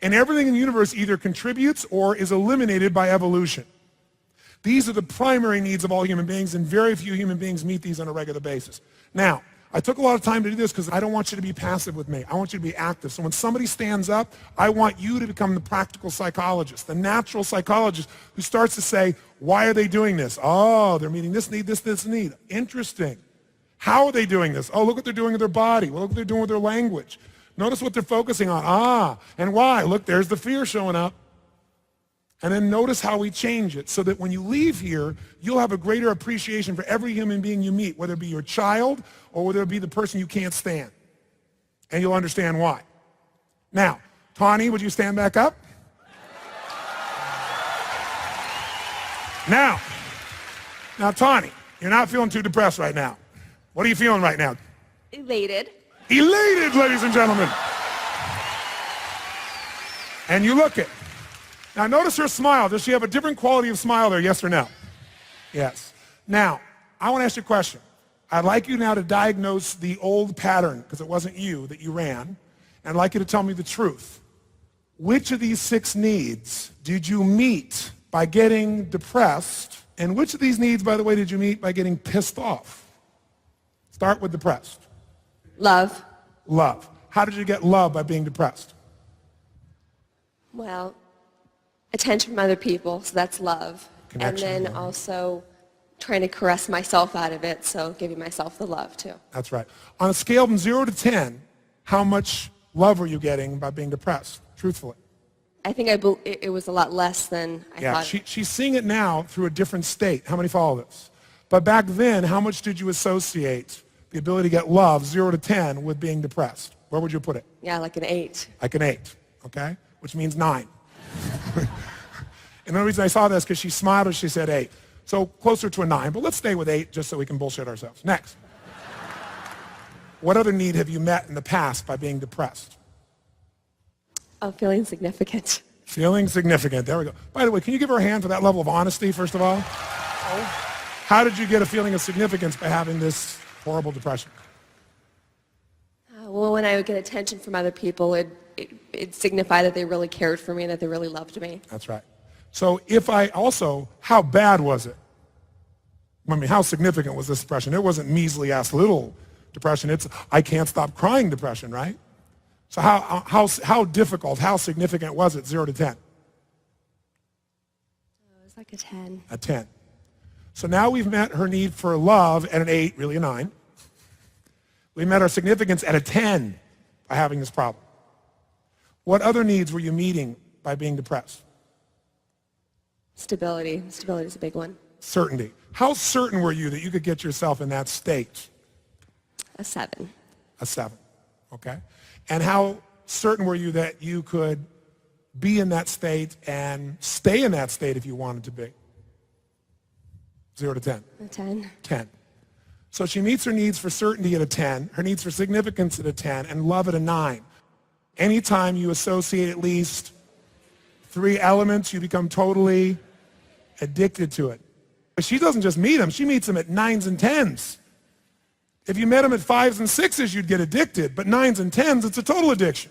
And everything in the universe either contributes or is eliminated by evolution. These are the primary needs of all human beings, and very few human beings meet these on a regular basis. Now, I took a lot of time to do this because I don't want you to be passive with me. I want you to be active. So when somebody stands up, I want you to become the practical psychologist, the natural psychologist who starts to say, why are they doing this? Oh, they're meeting this need, this need. Interesting. How are they doing this? Oh, look what they're doing with their body. Well, look what they're doing with their language. Notice what they're focusing on. And why? Look, there's the fear showing up. And then notice how we change it so that when you leave here, you'll have a greater appreciation for every human being you meet, whether it be your child or whether it be the person you can't stand. And you'll understand why. Now, Tawny, would you stand back up? Now, Tawny, you're not feeling too depressed right now. What are you feeling right now? Elated. Elated, ladies and gentlemen. And you look it. Now notice her smile. Does she have a different quality of smile there, yes or no? Yes. Now, I want to ask you a question. I'd like you now to diagnose the old pattern, because it wasn't you that you ran, and I'd like you to tell me the truth. Which of these 6 needs did you meet by getting depressed, and which of these needs, by the way, did you meet by getting pissed off? Start with depressed. Love. Love. How did you get love by being depressed? Well, Attention from other people, so that's love. Connection, And then love. also trying to caress myself out of it, so giving myself the love too. That's right. On a scale from 0 to 10, how much love were you getting by being depressed, truthfully? I think it was a lot less than I Yeah, thought. she's seeing it now through a different state. How many follow this? But back then, how much did you associate the ability to get love, 0 to 10, with being depressed? Where would you put it? Yeah, like an 8. Like an 8, okay? Which means 9. And the reason I saw this is because she smiled as she said 8. So closer to a 9, but let's stay with 8 just so we can bullshit ourselves. Next. What other need have you met in the past by being depressed? Oh, feeling significant. Feeling significant. There we go. By the way, can you give her a hand for that level of honesty, first of all? How did you get a feeling of significance by having this horrible depression? Well, when I would get attention from other people, it signified that they really cared for me, that they really loved me. That's right. So how bad was it? I mean, how significant was this depression? It wasn't measly ass little depression. It's I can't stop crying depression, right? So how difficult, how significant was it, 0 to 10? It was like a 10. A 10. So now we've met her need for love at an 8, really a 9. We met our significance at a 10 by having this problem. What other needs were you meeting by being depressed? Stability. Stability is a big one. Certainty. How certain were you that you could get yourself in that state? A 7. A 7, okay? And how certain were you that you could be in that state and stay in that state if you wanted to be? 0 to 10. A 10. 10. So she meets her needs for certainty at a 10, her needs for significance at a 10, and love at a 9. Anytime you associate at least 3 elements, you become totally addicted to it. But she doesn't just meet them, she meets them at 9s and 10s. If you met them at 5s and 6s, you'd get addicted, but 9s and 10s, it's a total addiction.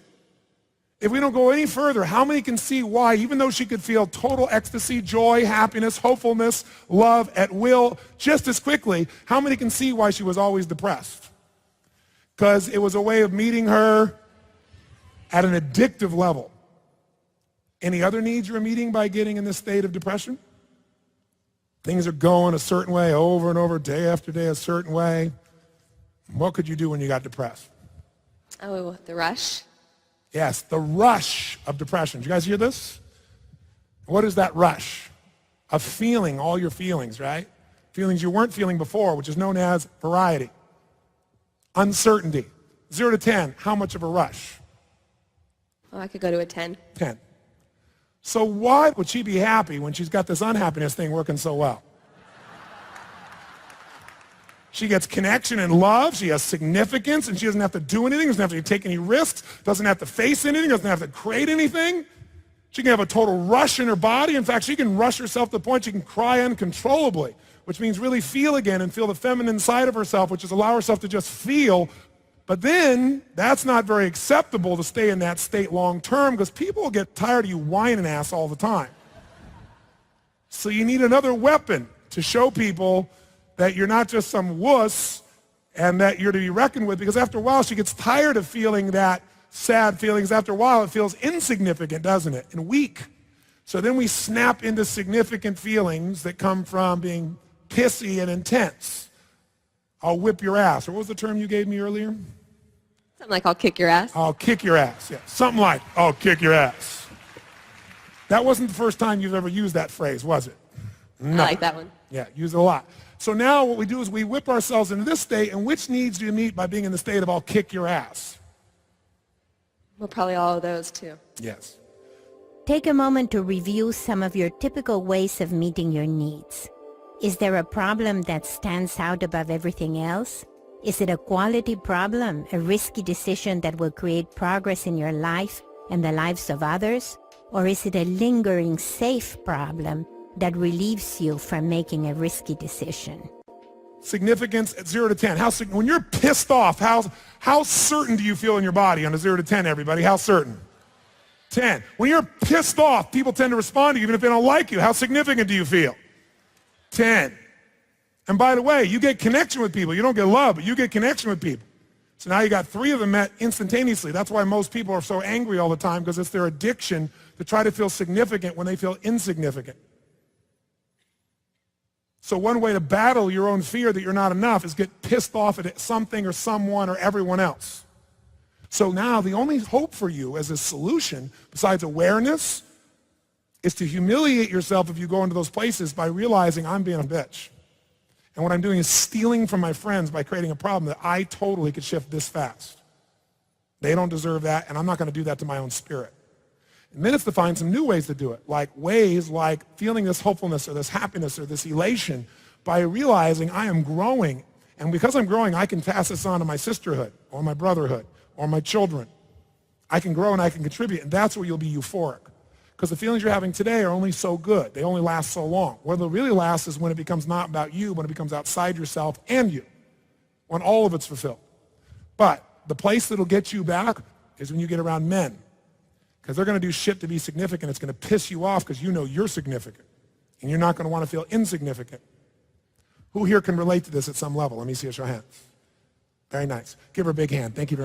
If we don't go any further, how many can see why, even though she could feel total ecstasy, joy, happiness, hopefulness, love at will just as quickly, how many can see why she was always depressed? Because it was a way of meeting her at an addictive level. Any other needs you were meeting by getting in this state of depression? Things are going a certain way over and over, day after day, a certain way. What could you do when you got depressed? Oh, the rush. Yes, the rush of depression. Did you guys hear this? What is that rush? Of feeling all your feelings, right? Feelings you weren't feeling before, which is known as variety. Uncertainty. 0 to 10, how much of a rush? Oh, I could go to a 10. 10. So why would she be happy when she's got this unhappiness thing working so well? She gets connection and love, she has significance, and she doesn't have to do anything, doesn't have to take any risks, doesn't have to face anything, doesn't have to create anything. She can have a total rush in her body. In fact, she can rush herself to the point she can cry uncontrollably, which means really feel again and feel the feminine side of herself, which is allow herself to just feel. But then, that's not very acceptable to stay in that state long term because people will get tired of you whining ass all the time. So you need another weapon to show people that you're not just some wuss and that you're to be reckoned with, because after a while she gets tired of feeling that sad feelings. After a while it feels insignificant, doesn't it, and weak. So then we snap into significant feelings that come from being pissy and intense. I'll whip your ass. Or what was the term you gave me earlier? Something like I'll kick your ass. I'll kick your ass. Yeah, something like I'll kick your ass. That wasn't the first time you've ever used that phrase, was it? No. I like that one. Yeah, use it a lot. So now what we do is we whip ourselves into this state, and which needs do you meet by being in the state of I'll kick your ass? Well, probably all of those too. Yes. Take a moment to review some of your typical ways of meeting your needs. Is there a problem that stands out above everything else? Is it a quality problem, a risky decision that will create progress in your life and the lives of others? Or is it a lingering, safe problem that relieves you from making a risky decision? Significance at 0 to 10. When you're pissed off, how certain do you feel in your body on a 0 to 10, everybody? How certain? 10. When you're pissed off, people tend to respond to you even if they don't like you. How significant do you feel? 10. And by the way, you get connection with people. You don't get love, but you get connection with people. So now you got 3 of them met instantaneously. That's why most people are so angry all the time, because it's their addiction to try to feel significant when they feel insignificant. So one way to battle your own fear that you're not enough is get pissed off at something or someone or everyone else. So now the only hope for you as a solution, besides awareness, is to humiliate yourself if you go into those places by realizing I'm being a bitch. And what I'm doing is stealing from my friends by creating a problem that I totally could shift this fast. They don't deserve that, and I'm not going to do that to my own spirit. And then it's to find some new ways to do it, like ways like feeling this hopefulness or this happiness or this elation by realizing I am growing. And because I'm growing, I can pass this on to my sisterhood or my brotherhood or my children. I can grow and I can contribute, and that's where you'll be euphoric. Because the feelings you're having today are only so good. They only last so long. What will really last is when it becomes not about you, when it becomes outside yourself and you, when all of it's fulfilled. But the place that'll get you back is when you get around men. Because they're going to do shit to be significant. It's going to piss you off because you know you're significant. And you're not going to want to feel insignificant. Who here can relate to this at some level? Let me see a show of hands. Very nice. Give her a big hand. Thank you very much.